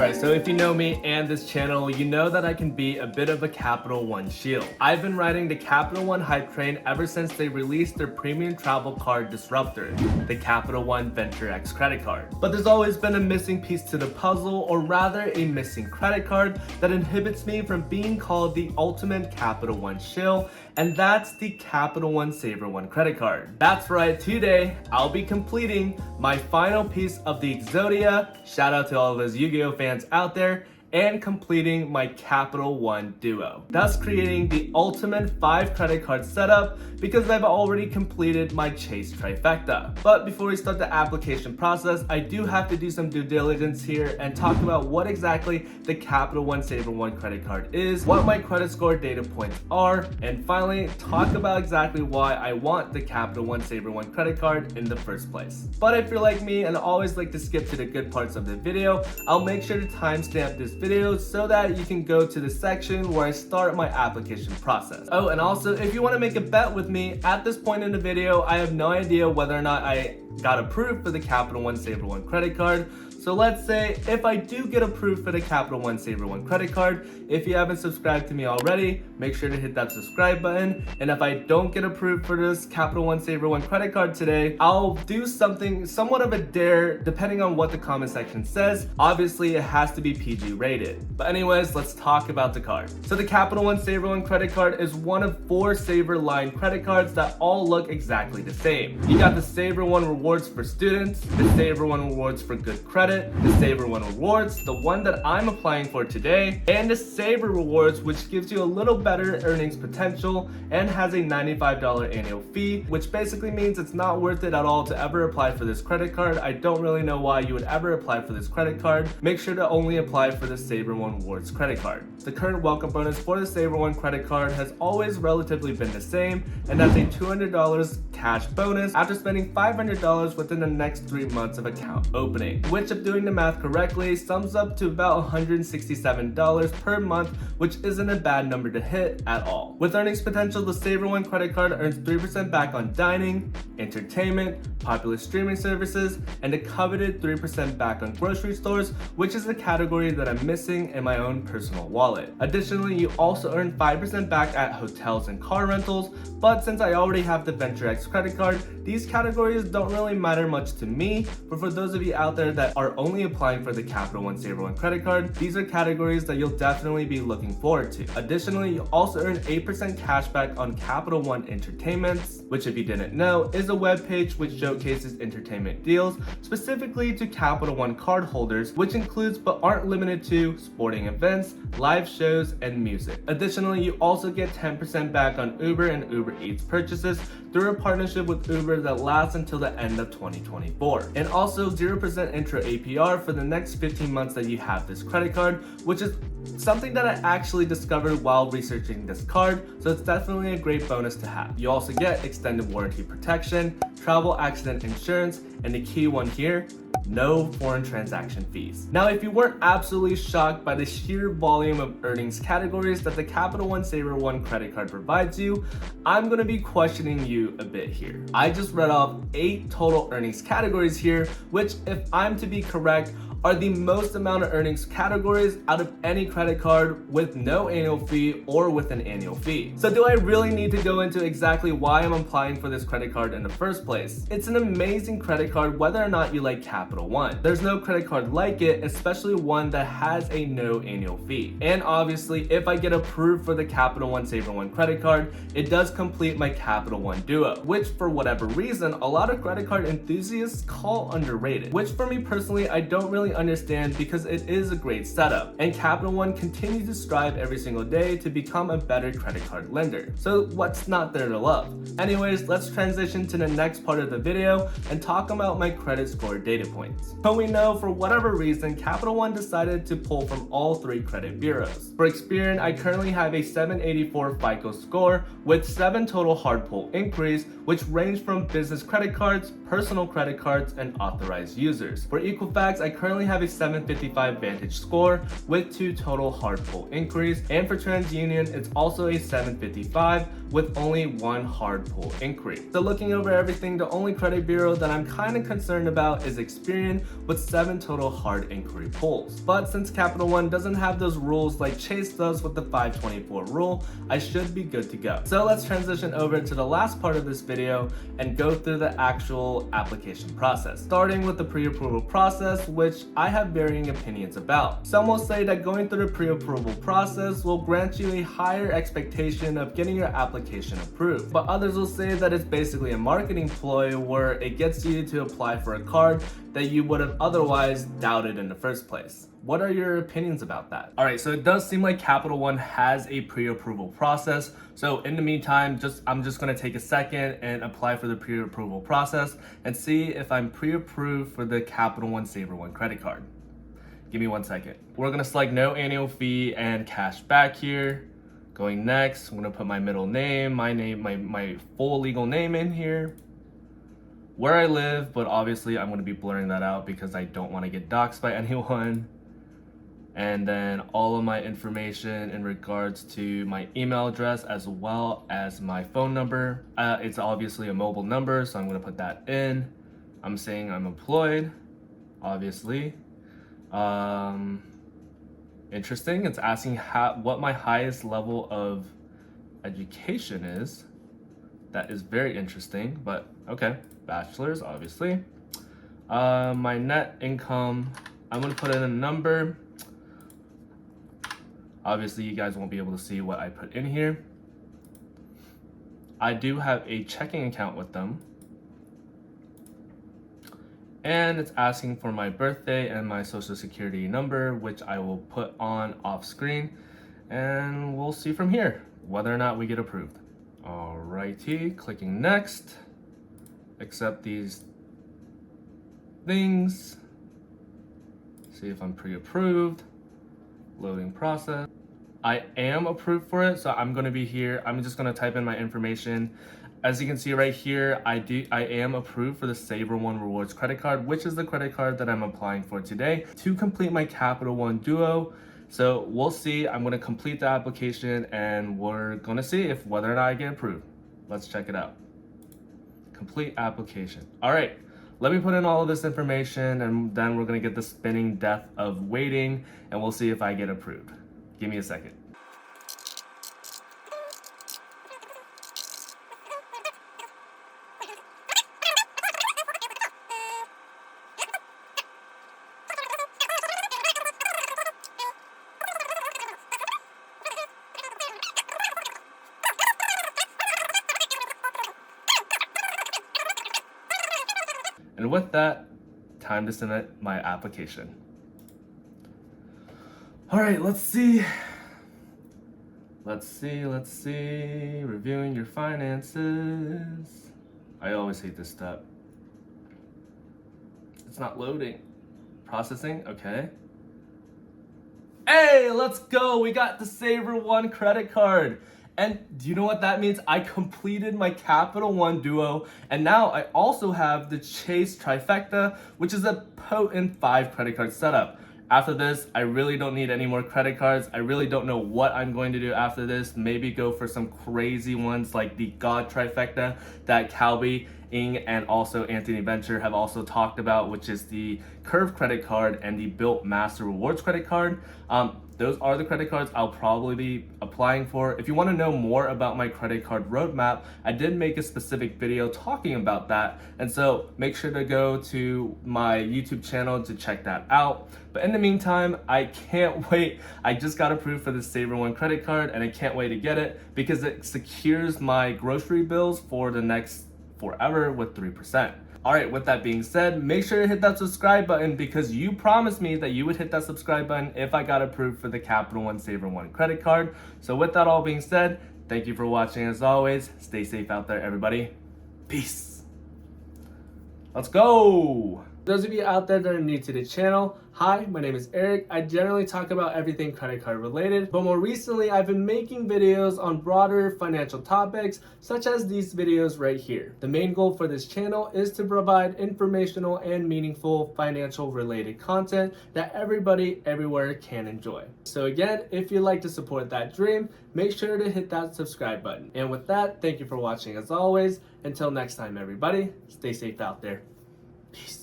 Alright, so if you know me and this channel, you know that I can be a bit of a Capital One shield. I've been riding the Capital One hype train ever since they released their premium travel card disruptor, the Capital One Venture X credit card. But there's always been a missing piece to the puzzle, or rather a missing credit card that inhibits me from being called the ultimate Capital One shield, and that's the Capital One SavorOne credit card. That's right, today I'll be completing my final piece of the Exodia, shout out to all of those Yu-Gi-Oh fans out there, and completing my Capital One duo, thus creating the ultimate 5 credit card setup because I've already completed my Chase trifecta. But before we start the application process, I do have to do some due diligence here and talk about what exactly the Capital One SavorOne credit card is, what my credit score data points are, and finally talk about exactly why I want the Capital One SavorOne credit card in the first place. But if you're like me and always like to skip to the good parts of the video, I'll make sure to timestamp this video so that you can go to the section where I start my application process. Oh, and also if you want to make a bet with me, at this point in the video, I have no idea whether or not I got approved for the Capital One SavorOne credit card. So let's say if I do get approved for the Capital One SavorOne credit card, if you haven't subscribed to me already, make sure to hit that subscribe button. And if I don't get approved for this Capital One SavorOne credit card today, I'll do something somewhat of a dare depending on what the comment section says. Obviously, it has to be PG rated. But anyways, let's talk about the card. So the Capital One SavorOne credit card is one of 4 Savor line credit cards that all look exactly the same. You got the SavorOne Rewards for students, the SavorOne Rewards for good credit, the SavorOne Rewards, the one that I'm applying for today, and the Savor Rewards, which gives you a little better earnings potential and has a $95 annual fee, which basically means it's not worth it at all to ever apply for this credit card. I don't really know why you would ever apply for this credit card. Make sure to only apply for the SavorOne Rewards credit card. The current welcome bonus for the SavorOne credit card has always relatively been the same, and that's a $200 cash bonus after spending $500 within the next 3 months of account opening, which if doing the math correctly sums up to about $167 per month, which isn't a bad number to hit at all. With earnings potential, the SavorOne credit card earns 3% back on dining, entertainment, popular streaming services, and a coveted 3% back on grocery stores, which is a category that I'm missing in my own personal wallet. Additionally, you also earn 5% back at hotels and car rentals, but since I already have the Venture X credit card, these categories don't really matter much to me. But for those of you out there that are only applying for the Capital One SavorOne credit card, these are categories that you'll definitely be looking forward to. Additionally, you also earn 8% cashback on Capital One Entertainments, which if you didn't know, is a webpage which showcases entertainment deals specifically to Capital One card holders, which includes but aren't limited to sporting events, live shows, and music. Additionally, you also get 10% back on Uber and Uber Eats purchases through a partnership with Uber that lasts until the end of 2024. And also 0% intro APR for the next 15 months that you have this credit card, which is something that I actually discovered while researching this card, so it's definitely a great bonus to have. You also get extended warranty protection, travel accident insurance, and the key one here, no foreign transaction fees. Now, if you weren't absolutely shocked by the sheer volume of earnings categories that the Capital One SavorOne credit card provides you, I'm gonna be questioning you a bit here. I just read off 8 total earnings categories here, which if I'm to be correct, are the most amount of earnings categories out of any credit card with no annual fee or with an annual fee. So do I really need to go into exactly why I'm applying for this credit card in the first place? It's an amazing credit card whether or not you like Capital One. There's no credit card like it, especially one that has a no annual fee. And obviously, if I get approved for the Capital One SavorOne credit card, it does complete my Capital One duo, which for whatever reason, a lot of credit card enthusiasts call underrated, which for me personally, I don't really understand because it is a great setup, and Capital One continues to strive every single day to become a better credit card lender. So what's not there to love? Anyways, let's transition to the next part of the video and talk about my credit score data points. So we know for whatever reason, Capital One decided to pull from all 3 credit bureaus. For Experian, I currently have a 784 FICO score with 7 total hard pull inquiries, which range from business credit cards, personal credit cards, and authorized users. For Equifax, I currently currently have a 755 Vantage score with 2 total hard pull inquiries, and for TransUnion, it's also a 755 with only 1 hard pull inquiry. So looking over everything, the only credit bureau that I'm kind of concerned about is Experian with 7 total hard inquiry pulls. But since Capital One doesn't have those rules like Chase does with the 524 rule, I should be good to go. So let's transition over to the last part of this video and go through the actual application process, starting with the pre-approval process, which I have varying opinions about. Some will say that going through the pre-approval process will grant you a higher expectation of getting your application approved, but others will say that it's basically a marketing ploy where it gets you to apply for a card that you would have otherwise doubted in the first place. What are your opinions about that? All right, so it does seem like Capital One has a pre-approval process. So in the meantime, I'm just gonna take a second and apply for the pre-approval process and see if I'm pre-approved for the Capital One SavorOne credit card. Give me 1 second. We're gonna select no annual fee and cash back here. Going next, I'm gonna put my middle name, my full legal name in here, where I live, but obviously I'm gonna be blurring that out because I don't wanna get doxxed by anyone. And then all of my information in regards to my email address as well as my phone number. It's obviously a mobile number, so I'm gonna put that in. I'm saying I'm employed, obviously. Interesting, it's asking what my highest level of education is. That is very interesting, but okay, bachelor's, obviously. My net income, I'm gonna put in a number. Obviously, you guys won't be able to see what I put in here. I do have a checking account with them. And it's asking for my birthday and my social security number, which I will put on off screen. And we'll see from here whether or not we get approved. Alrighty, clicking next. Accept these things. See if I'm pre-approved. Loading process. I am approved for it, so I'm gonna be here. I'm just gonna type in my information. As you can see right here, I am approved for the SavorOne Rewards credit card, which is the credit card that I'm applying for today to complete my Capital One Duo. So we'll see. I'm gonna complete the application and we're gonna see if whether or not I get approved. Let's check it out. Complete application. All right. Let me put in all of this information and then we're gonna get the spinning death of waiting and we'll see if I get approved. Give me a second. And with that, time to submit my application. All right, let's see. Reviewing your finances. I always hate this step. It's not loading. Processing, okay. Hey, let's go. We got the SavorOne credit card. And do you know what that means? I completed my Capital One Duo, and now I also have the Chase Trifecta, which is a potent 5 credit card setup. After this, I really don't need any more credit cards. I really don't know what I'm going to do after this. Maybe go for some crazy ones like the God Trifecta that Calby Ing and also Anthony Venture have also talked about, which is the Curve credit card and the Built Master Rewards credit card. Those are the credit cards I'll probably be applying for. If you want to know more about my credit card roadmap, I did make a specific video talking about that. And so make sure to go to my YouTube channel to check that out. But in the meantime, I can't wait. I just got approved for the SavorOne credit card and I can't wait to get it because it secures my grocery bills for the next forever with 3%. All right, with that being said, make sure to hit that subscribe button because you promised me that you would hit that subscribe button if I got approved for the Capital One SavorOne credit card. So with that all being said, thank you for watching as always. Stay safe out there, everybody. Peace. Let's go. Those of you out there that are new to the channel, hi, my name is Eric. I generally talk about everything credit card related, but more recently I've been making videos on broader financial topics such as these videos right here. The main goal for this channel is to provide informational and meaningful financial related content that everybody everywhere can enjoy. So again, if you'd like to support that dream, make sure to hit that subscribe button. And with that, thank you for watching as always. Until next time everybody, stay safe out there. Peace.